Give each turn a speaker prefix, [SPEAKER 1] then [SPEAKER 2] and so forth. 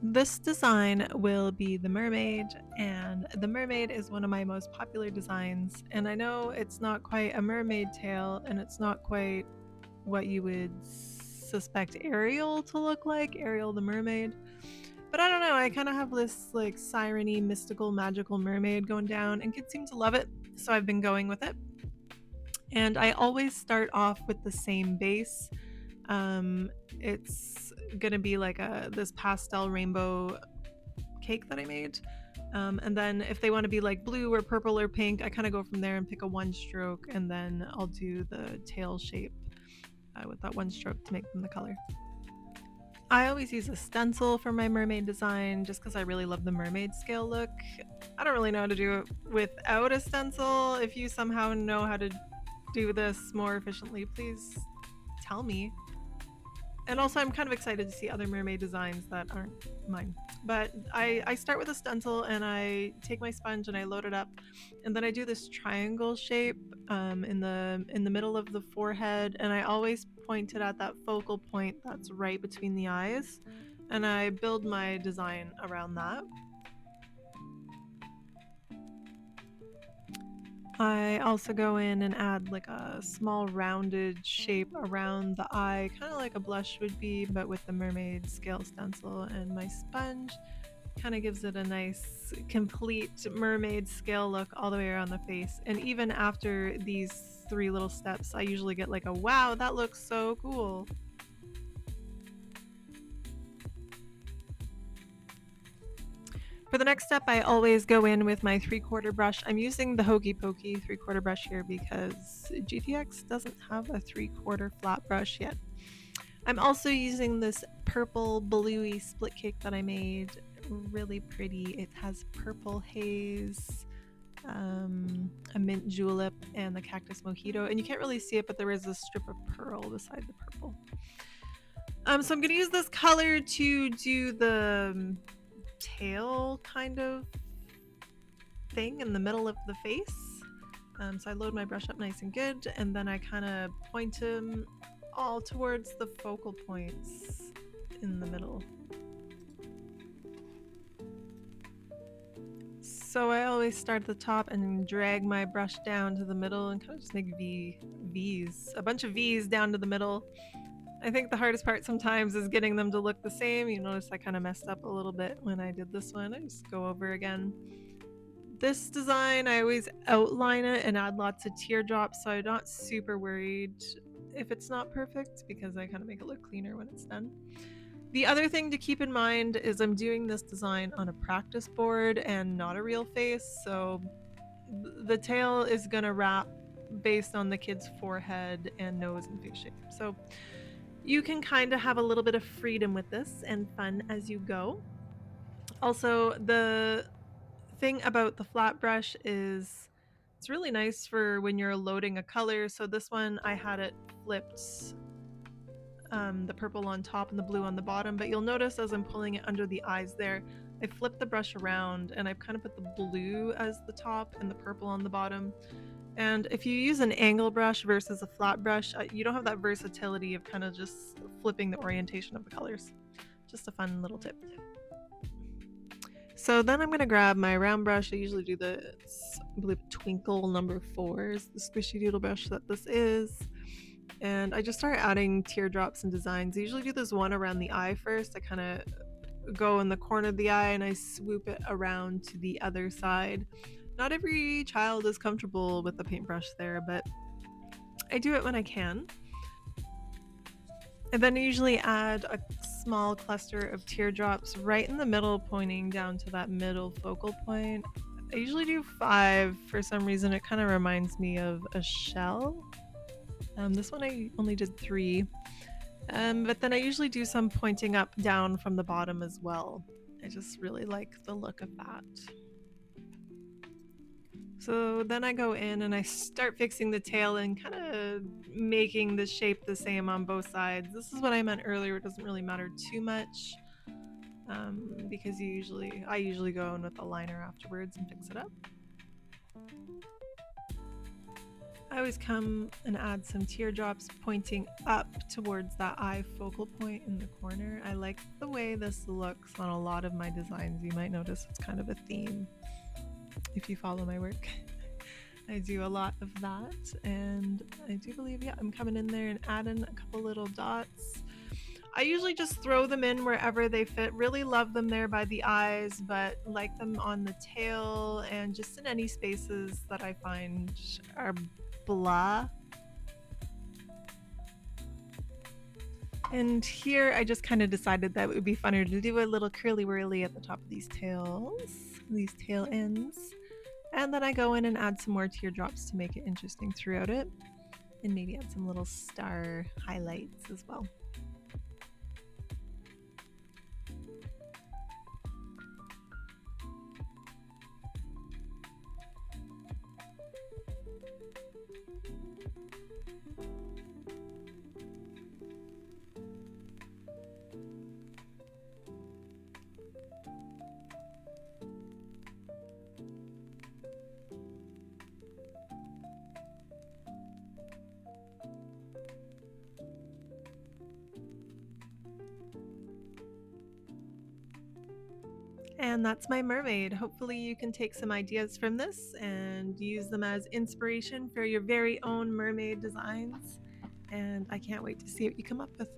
[SPEAKER 1] This design will be the mermaid, and the mermaid is one of my most popular designs. And I know it's not quite a mermaid tail, and it's not quite what you would suspect Ariel to look like, Ariel the mermaid. But I don't know, I kind of have this like siren-y, mystical, magical mermaid going down, and kids seem to love it, so I've been going with it. And I always start off with the same base. It's gonna be like this pastel rainbow cake that I made. And then if they want to be like blue or purple or pink, I kind of go from there and pick a one stroke, and then I'll do the tail shape with that one stroke to make them the color. I always use a stencil for my mermaid design just because I really love the mermaid scale look. I don't really know how to do it without a stencil. If you somehow know how to do this more efficiently, please tell me. And also, I'm kind of excited to see other mermaid designs that aren't mine. But I start with a stencil and I take my sponge and I load it up, and then I do this triangle shape in the middle of the forehead, and I always point it at that focal point that's right between the eyes, and I build my design around that. I also go in and add like a small rounded shape around the eye, kind of like a blush would be, but with the mermaid scale stencil, and my sponge kind of gives it a nice complete mermaid scale look all the way around the face. And even after these three little steps, I usually get like a wow, that looks so cool. For the next step, I always go in with my 3/4 brush. I'm using the Hokey Pokey 3/4 brush here because GTX doesn't have a 3/4 flat brush yet. I'm also using this purple bluey split cake that I made. Really pretty. It has purple haze, a mint julep, and the cactus mojito. And you can't really see it, but there is a strip of pearl beside the purple. So I'm going to use this color to do the tail kind of thing in the middle of the face. So I load my brush up nice and good, and then I kind of point them all towards the focal points in the middle. So I always start at the top and drag my brush down to the middle and kind of just make V's, a bunch of V's down to the middle. I think the hardest part sometimes is getting them to look the same. You notice I kind of messed up a little bit when I did this one. I just go over again. This design, I always outline it and add lots of teardrops, so I'm not super worried if it's not perfect because I kind of make it look cleaner when it's done. The other thing to keep in mind is I'm doing this design on a practice board and not a real face, so the tail is going to wrap based on the kid's forehead and nose and face shape. So you can kind of have a little bit of freedom with this and fun as you go. Also, the thing about the flat brush is it's really nice for when you're loading a color. So this one I had it flipped, the purple on top and the blue on the bottom, but you'll notice as I'm pulling it under the eyes there, I flipped the brush around and I've kind of put the blue as the top and the purple on the bottom. And if you use an angle brush versus a flat brush, you don't have that versatility of kind of just flipping the orientation of the colors. Just a fun little tip. So then I'm going to grab my round brush. I usually do the, I believe, Twinkle number 4 is the squishy doodle brush that this is. And I just start adding teardrops and designs. I usually do this one around the eye first. I kind of go in the corner of the eye and I swoop it around to the other side. Not every child is comfortable with the paintbrush there, but I do it when I can. And then I usually add a small cluster of teardrops right in the middle, pointing down to that middle focal point. I usually do 5 for some reason. It kind of reminds me of a shell. This one I only did 3. But then I usually do some pointing up down from the bottom as well. I just really like the look of that. So then I go in and I start fixing the tail and kind of making the shape the same on both sides. This is what I meant earlier. It doesn't really matter too much because I usually go in with a liner afterwards and fix it up. I always come and add some teardrops pointing up towards that eye focal point in the corner. I like the way this looks on a lot of my designs. You might notice it's kind of a theme if you follow my work. I do a lot of that, and I do believe, yeah, I'm coming in there and adding a couple little dots. I usually just throw them in wherever they fit. Really love them there by the eyes, but like them on the tail and just in any spaces that I find are blah. And here I just kind of decided that it would be funner to do a little curly whirly at the top of these tails, these tail ends. And then I go in and add some more teardrops to make it interesting throughout it. And maybe add some little star highlights as well. And that's my mermaid. Hopefully you can take some ideas from this and use them as inspiration for your very own mermaid designs. And I can't wait to see what you come up with.